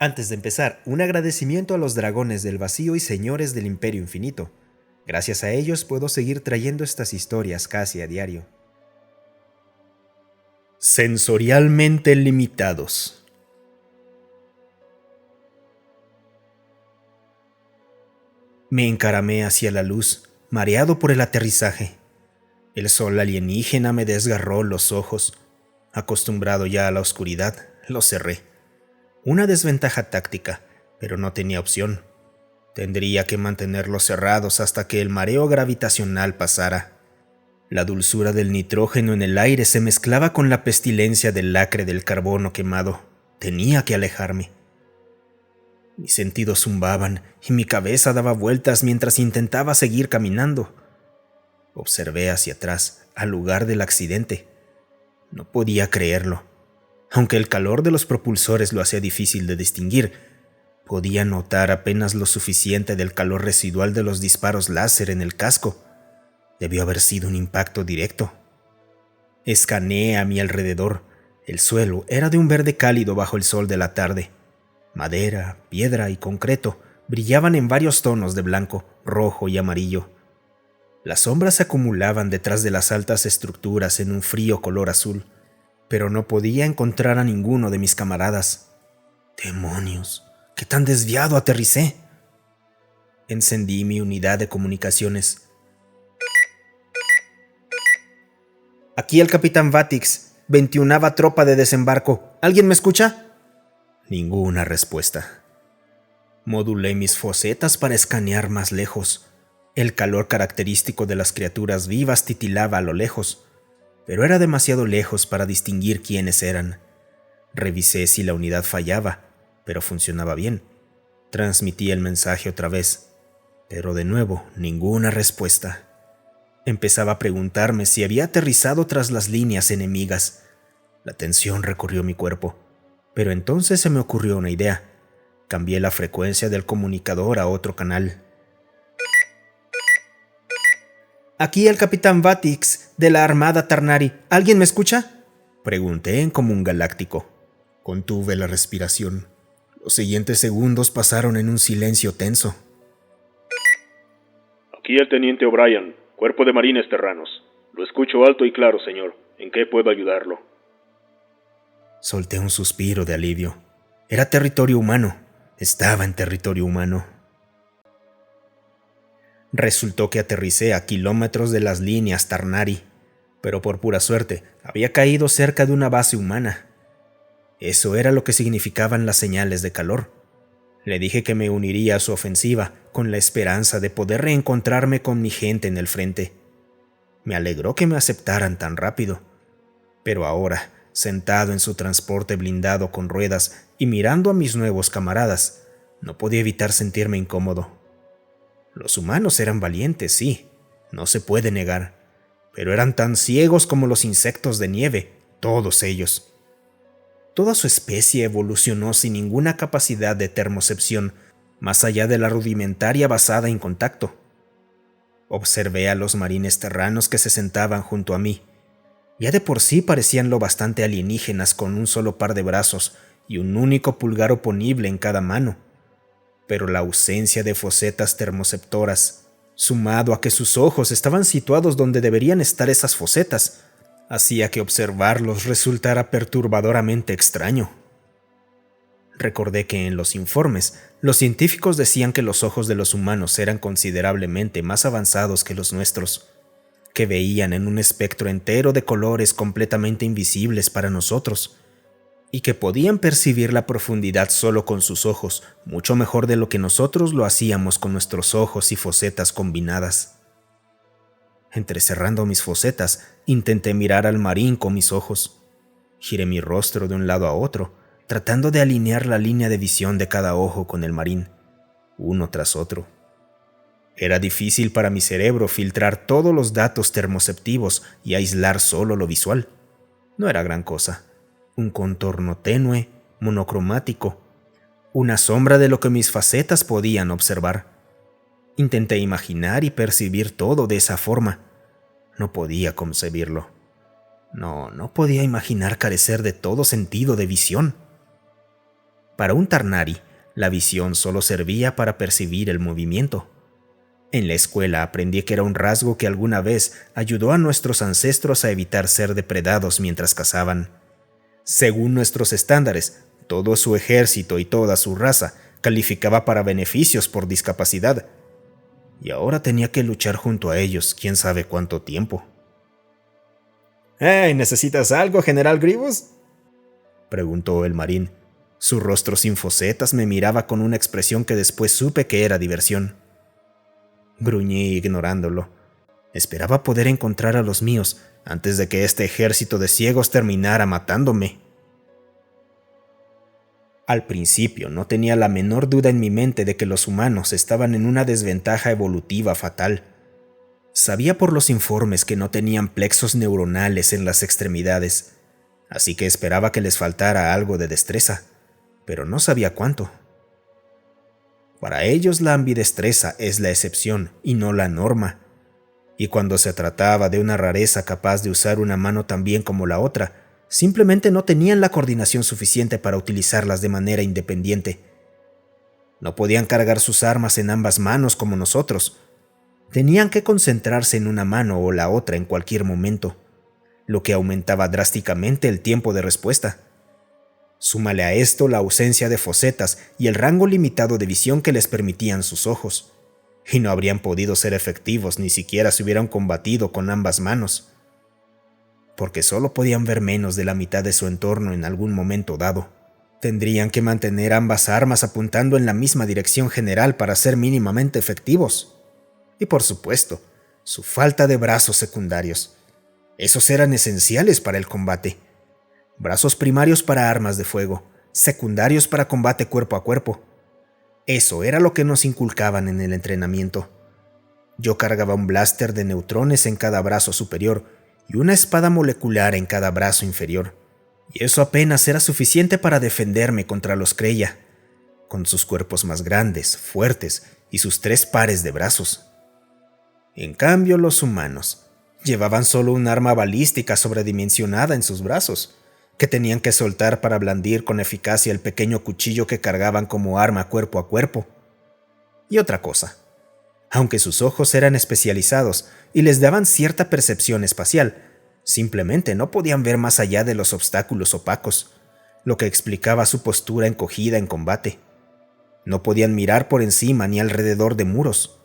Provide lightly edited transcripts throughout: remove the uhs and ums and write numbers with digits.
Antes de empezar, un agradecimiento a los dragones del vacío y señores del Imperio Infinito. Gracias a ellos puedo seguir trayendo estas historias casi a diario. Sensorialmente limitados. Me encaramé hacia la luz, mareado por el aterrizaje. El sol alienígena me desgarró los ojos. Acostumbrado ya a la oscuridad, los cerré. Una desventaja táctica, pero no tenía opción. Tendría que mantenerlos cerrados hasta que el mareo gravitacional pasara. La dulzura del nitrógeno en el aire se mezclaba con la pestilencia del lacre del carbono quemado. Tenía que alejarme. Mis sentidos zumbaban y mi cabeza daba vueltas mientras intentaba seguir caminando. Observé hacia atrás, al lugar del accidente. No podía creerlo. Aunque el calor de los propulsores lo hacía difícil de distinguir, podía notar apenas lo suficiente del calor residual de los disparos láser en el casco. Debió haber sido un impacto directo. Escaneé a mi alrededor. El suelo era de un verde cálido bajo el sol de la tarde. Madera, piedra y concreto brillaban en varios tonos de blanco, rojo y amarillo. Las sombras se acumulaban detrás de las altas estructuras en un frío color azul, pero no podía encontrar a ninguno de mis camaradas. ¡Demonios! ¡Qué tan desviado aterricé! Encendí mi unidad de comunicaciones. Aquí el capitán Vatix, 21ª tropa de desembarco. ¿Alguien me escucha? Ninguna respuesta. Modulé mis fosetas para escanear más lejos. El calor característico de las criaturas vivas titilaba a lo lejos, pero era demasiado lejos para distinguir quiénes eran. Revisé si la unidad fallaba, pero funcionaba bien. Transmití el mensaje otra vez, pero de nuevo ninguna respuesta. Empezaba a preguntarme si había aterrizado tras las líneas enemigas. La tensión recorrió mi cuerpo, pero entonces se me ocurrió una idea. Cambié la frecuencia del comunicador a otro canal. Aquí el capitán Vatix, de la Armada Tarnari. ¿Alguien me escucha? Pregunté en común galáctico. Contuve la respiración. Los siguientes segundos pasaron en un silencio tenso. Aquí el teniente O'Brien, Cuerpo de Marines Terranos. Lo escucho alto y claro, señor. ¿En qué puedo ayudarlo? Solté un suspiro de alivio. Era territorio humano. Estaba en territorio humano. Resultó que aterricé a kilómetros de las líneas Tarnari, pero por pura suerte había caído cerca de una base humana. Eso era lo que significaban las señales de calor. Le dije que me uniría a su ofensiva con la esperanza de poder reencontrarme con mi gente en el frente. Me alegró que me aceptaran tan rápido, pero ahora, sentado en su transporte blindado con ruedas y mirando a mis nuevos camaradas, no podía evitar sentirme incómodo. Los humanos eran valientes, sí, no se puede negar, pero eran tan ciegos como los insectos de nieve, todos ellos. Toda su especie evolucionó sin ninguna capacidad de termocepción, más allá de la rudimentaria basada en contacto. Observé a los marines terranos que se sentaban junto a mí. Ya de por sí parecían lo bastante alienígenas con un solo par de brazos y un único pulgar oponible en cada mano. Pero la ausencia de fosetas termoceptoras, sumado a que sus ojos estaban situados donde deberían estar esas fosetas, hacía que observarlos resultara perturbadoramente extraño. Recordé que en los informes, los científicos decían que los ojos de los humanos eran considerablemente más avanzados que los nuestros, que veían en un espectro entero de colores completamente invisibles para nosotros, y que podían percibir la profundidad solo con sus ojos, mucho mejor de lo que nosotros lo hacíamos con nuestros ojos y fosetas combinadas. Entrecerrando mis fosetas, intenté mirar al marín con mis ojos. Giré mi rostro de un lado a otro, tratando de alinear la línea de visión de cada ojo con el marín, uno tras otro. Era difícil para mi cerebro filtrar todos los datos termoceptivos y aislar solo lo visual. No era gran cosa. Un contorno tenue, monocromático, una sombra de lo que mis facetas podían observar. Intenté imaginar y percibir todo de esa forma. No podía concebirlo. No podía imaginar carecer de todo sentido de visión. Para un Tarnari, la visión solo servía para percibir el movimiento. En la escuela aprendí que era un rasgo que alguna vez ayudó a nuestros ancestros a evitar ser depredados mientras cazaban. Según nuestros estándares, todo su ejército y toda su raza calificaba para beneficios por discapacidad, y ahora tenía que luchar junto a ellos quién sabe cuánto tiempo. «Hey, ¿necesitas algo, General Grievous?», preguntó el marín. Su rostro sin fosetas me miraba con una expresión que después supe que era diversión. Gruñí ignorándolo. Esperaba poder encontrar a los míos antes de que este ejército de ciegos terminara matándome. Al principio no tenía la menor duda en mi mente de que los humanos estaban en una desventaja evolutiva fatal. Sabía por los informes que no tenían plexos neuronales en las extremidades, así que esperaba que les faltara algo de destreza, pero no sabía cuánto. Para ellos la ambidestreza es la excepción y no la norma, y cuando se trataba de una rareza capaz de usar una mano tan bien como la otra, simplemente no tenían la coordinación suficiente para utilizarlas de manera independiente. No podían cargar sus armas en ambas manos como nosotros. Tenían que concentrarse en una mano o la otra en cualquier momento, lo que aumentaba drásticamente el tiempo de respuesta. Súmale a esto la ausencia de fosetas y el rango limitado de visión que les permitían sus ojos, y no habrían podido ser efectivos ni siquiera si hubieran combatido con ambas manos, porque solo podían ver menos de la mitad de su entorno en algún momento dado. Tendrían que mantener ambas armas apuntando en la misma dirección general para ser mínimamente efectivos. Y por supuesto, su falta de brazos secundarios. Esos eran esenciales para el combate. Brazos primarios para armas de fuego, secundarios para combate cuerpo a cuerpo. Eso era lo que nos inculcaban en el entrenamiento. Yo cargaba un blaster de neutrones en cada brazo superior y una espada molecular en cada brazo inferior, y eso apenas era suficiente para defenderme contra los Kreia, con sus cuerpos más grandes, fuertes y sus 3 pares de brazos. En cambio, los humanos llevaban solo un arma balística sobredimensionada en sus brazos, que tenían que soltar para blandir con eficacia el pequeño cuchillo que cargaban como arma cuerpo a cuerpo. Y otra cosa. Aunque sus ojos eran especializados y les daban cierta percepción espacial, simplemente no podían ver más allá de los obstáculos opacos, lo que explicaba su postura encogida en combate. No podían mirar por encima ni alrededor de muros,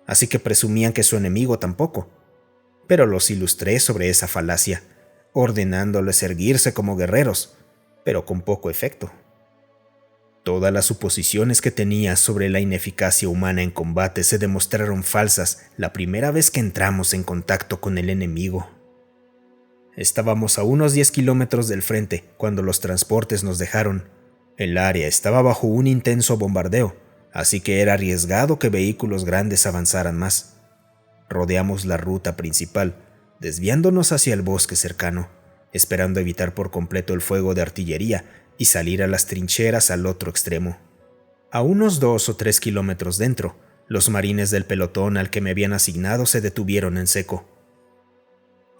así que presumían que su enemigo tampoco. Pero los ilustré sobre esa falacia, ordenándoles erguirse como guerreros, pero con poco efecto. Todas las suposiciones que tenía sobre la ineficacia humana en combate se demostraron falsas la primera vez que entramos en contacto con el enemigo. Estábamos a unos 10 kilómetros del frente cuando los transportes nos dejaron. El área estaba bajo un intenso bombardeo, así que era arriesgado que vehículos grandes avanzaran más. Rodeamos la ruta principal, desviándonos hacia el bosque cercano, esperando evitar por completo el fuego de artillería y salir a las trincheras al otro extremo. A unos 2 o 3 kilómetros dentro, los marines del pelotón al que me habían asignado se detuvieron en seco.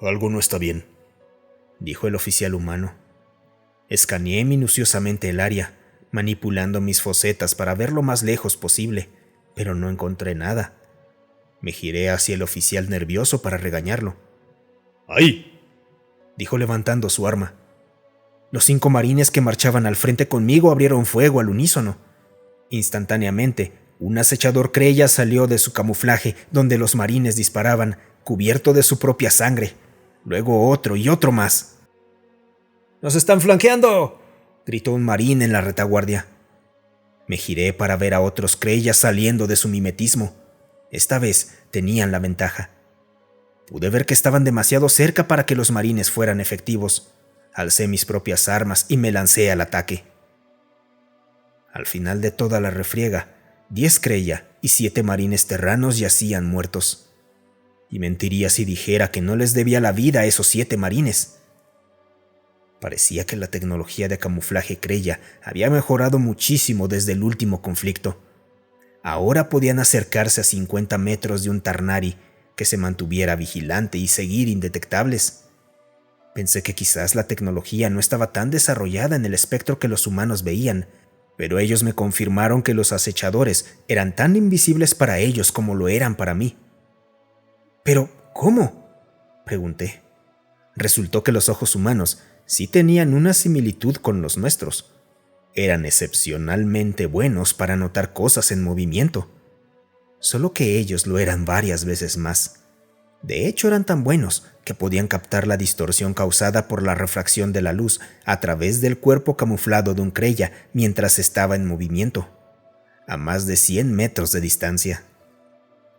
«Algo no está bien», dijo el oficial humano. Escaneé minuciosamente el área, manipulando mis fosetas para ver lo más lejos posible, pero no encontré nada. Me giré hacia el oficial nervioso para regañarlo. «¡Ahí!», dijo levantando su arma. Los 5 marines que marchaban al frente conmigo abrieron fuego al unísono. Instantáneamente, un acechador Kreia salió de su camuflaje donde los marines disparaban, cubierto de su propia sangre. Luego otro y otro más. «¡Nos están flanqueando!», gritó un marín en la retaguardia. Me giré para ver a otros Kreia saliendo de su mimetismo. Esta vez tenían la ventaja. Pude ver que estaban demasiado cerca para que los marines fueran efectivos. Alcé mis propias armas y me lancé al ataque. Al final de toda la refriega, 10 Kreia y 7 marines terranos yacían muertos. Y mentiría si dijera que no les debía la vida a esos 7 marines. Parecía que la tecnología de camuflaje Kreia había mejorado muchísimo desde el último conflicto. Ahora podían acercarse a 50 metros de un Tarnari que se mantuviera vigilante y seguir indetectables. Pensé que quizás la tecnología no estaba tan desarrollada en el espectro que los humanos veían, pero ellos me confirmaron que los acechadores eran tan invisibles para ellos como lo eran para mí. ¿Pero cómo?, pregunté. Resultó que los ojos humanos sí tenían una similitud con los nuestros. Eran excepcionalmente buenos para notar cosas en movimiento, solo que ellos lo eran varias veces más. De hecho, eran tan buenos que podían captar la distorsión causada por la refracción de la luz a través del cuerpo camuflado de un Kreia mientras estaba en movimiento, a más de 100 metros de distancia.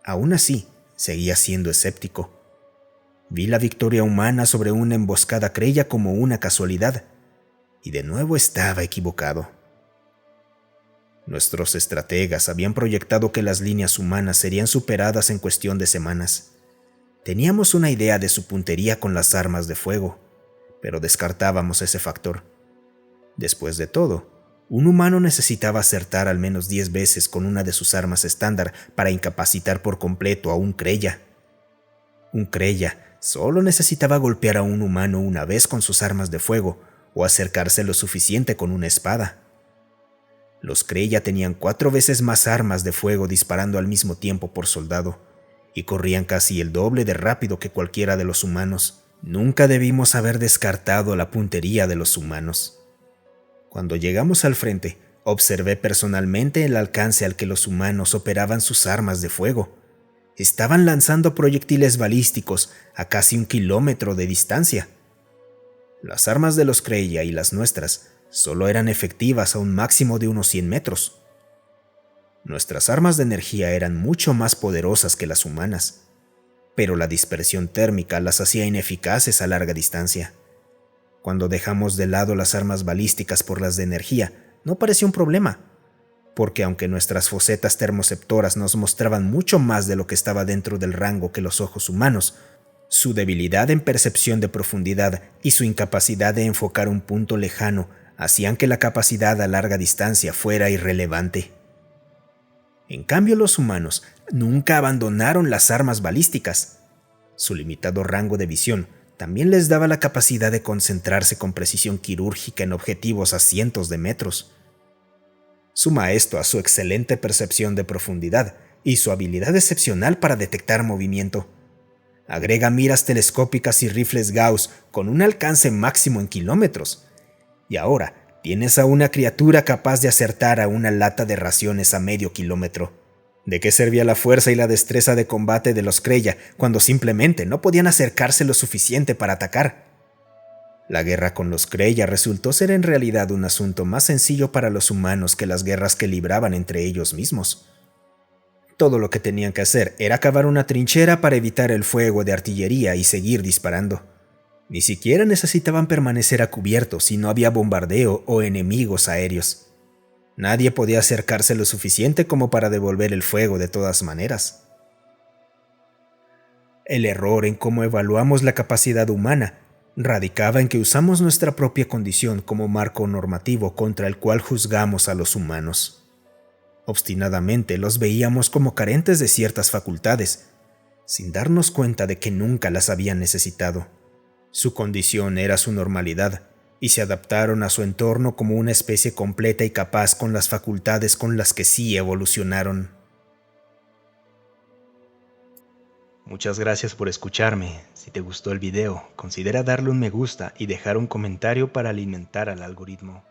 Aún así, seguía siendo escéptico. Vi la victoria humana sobre una emboscada Kreia como una casualidad, y de nuevo estaba equivocado. Nuestros estrategas habían proyectado que las líneas humanas serían superadas en cuestión de semanas. Teníamos una idea de su puntería con las armas de fuego, pero descartábamos ese factor. Después de todo, un humano necesitaba acertar al menos 10 veces con una de sus armas estándar para incapacitar por completo a un Kreia. Un Kreia solo necesitaba golpear a un humano una vez con sus armas de fuego o acercarse lo suficiente con una espada. Los Kreia tenían 4 veces más armas de fuego disparando al mismo tiempo por soldado, y corrían casi el doble de rápido que cualquiera de los humanos. Nunca debimos haber descartado la puntería de los humanos. Cuando llegamos al frente, observé personalmente el alcance al que los humanos operaban sus armas de fuego. Estaban lanzando proyectiles balísticos a casi 1 kilómetro de distancia. Las armas de los Kreia y las nuestras solo eran efectivas a un máximo de unos 100 metros. Nuestras armas de energía eran mucho más poderosas que las humanas, pero la dispersión térmica las hacía ineficaces a larga distancia. Cuando dejamos de lado las armas balísticas por las de energía, no parecía un problema, porque aunque nuestras fosetas termoceptoras nos mostraban mucho más de lo que estaba dentro del rango que los ojos humanos, su debilidad en percepción de profundidad y su incapacidad de enfocar un punto lejano hacían que la capacidad a larga distancia fuera irrelevante. En cambio, los humanos nunca abandonaron las armas balísticas. Su limitado rango de visión también les daba la capacidad de concentrarse con precisión quirúrgica en objetivos a cientos de metros. Suma esto a su excelente percepción de profundidad y su habilidad excepcional para detectar movimiento. Agrega miras telescópicas y rifles Gauss con un alcance máximo en kilómetros. Y ahora tienes a una criatura capaz de acertar a una lata de raciones a medio kilómetro. ¿De qué servía la fuerza y la destreza de combate de los Kreia cuando simplemente no podían acercarse lo suficiente para atacar? La guerra con los Kreia resultó ser en realidad un asunto más sencillo para los humanos que las guerras que libraban entre ellos mismos. Todo lo que tenían que hacer era cavar una trinchera para evitar el fuego de artillería y seguir disparando. Ni siquiera necesitaban permanecer a cubierto si no había bombardeo o enemigos aéreos. Nadie podía acercarse lo suficiente como para devolver el fuego de todas maneras. El error en cómo evaluamos la capacidad humana radicaba en que usamos nuestra propia condición como marco normativo contra el cual juzgamos a los humanos. Obstinadamente los veíamos como carentes de ciertas facultades, sin darnos cuenta de que nunca las habían necesitado. Su condición era su normalidad, y se adaptaron a su entorno como una especie completa y capaz con las facultades con las que sí evolucionaron. Muchas gracias por escucharme. Si te gustó el video, considera darle un me gusta y dejar un comentario para alimentar al algoritmo.